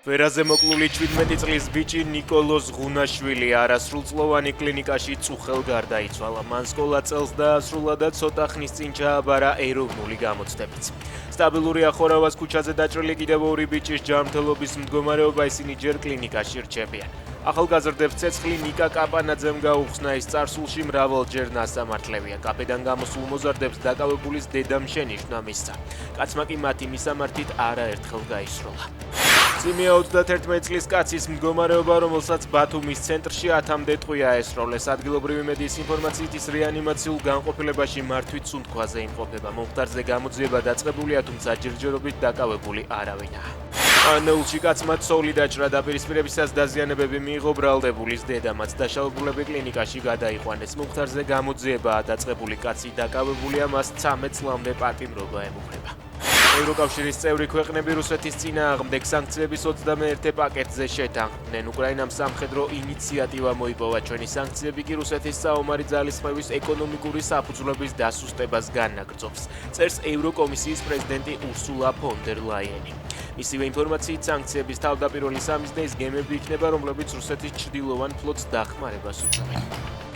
ვერაზე მოკლული 17 წლის ბიჭი ნიკოლოზ ღუნაშვილი არასრულწლოვანი კლინიკაში წუხელ გარდაიცვალა. მან სკოლა წელს დაასრულა და ცოტა ხნის წინ ჩააბარა ეროვნული გამოცდებიც. სტაბილურია ხორავას ქუჩაზე დაჭრილი კიდევ ორი ბიჭის ჯანმრთელობის მდგომარეობა, ისინი ჯერ კლინიკაში რჩებიან. ახალგაზრდებს ცეცხლი ნიკა კაპანაძემ გაუხსნა, ის წარსულში მრავალჯერ ნასამართლევია. კაფედან გამოსულ მოზარდებს დაკავებულის დედამ შენიშვნა მისცა. კაცმა კი მათი მისამართით არაერთხელ გაისროლა. წიმია 31 წლის კაცის მდგომარეობა, რომელსაც ბათუმის ცენტრში 10-მდე ტყვია აესროლეს. ადგილობრივი მედიის ინფორმაციით ის რეანიმაციულ განყოფილებაში მართვით სუნთქვაზე იმყოფება. მომხდარზე გამოძიება დაწყებულია, თუმცა ჯერჯერობით დაკავებული არავინაა. ანეულში კაცმა ცოლი დაჭრა, დაპირისპირებისას დაზიანებები მიიღო ბრალდებულის დედამაც. დაშავებულები კლინიკაში გადაიყვანეს. მომხდარზე გამოძიებაა დაწყებული, კაცი დაკავებულია, მას 13 წლამდე პატიმრობა ემუქრება. ევროკავშირის წევრი ქვეყნები რუსეთის წინააღმდეგ სანქციების 21 პაკეტზე შეთანხმდნენ. უკრაინამ სამხედრო ინიციატივა მოიპოვა. ჩვენი სანქციები კი რუსეთის საომარი ძალისხმევის ეკონომიკური საფუძვლების დასუსტებას განაგრძობს, წერს ევროკომისიის პრეზიდენტი ურსულა ფონ დერ ლაიენი. მისივე ინფორმაციით, სანქციების თავდაპირველი სამიზნე ის გემები იქნება, რომლებიც რუსეთის ჩრდილოვან ფლოტს დახმარებას უწევენ.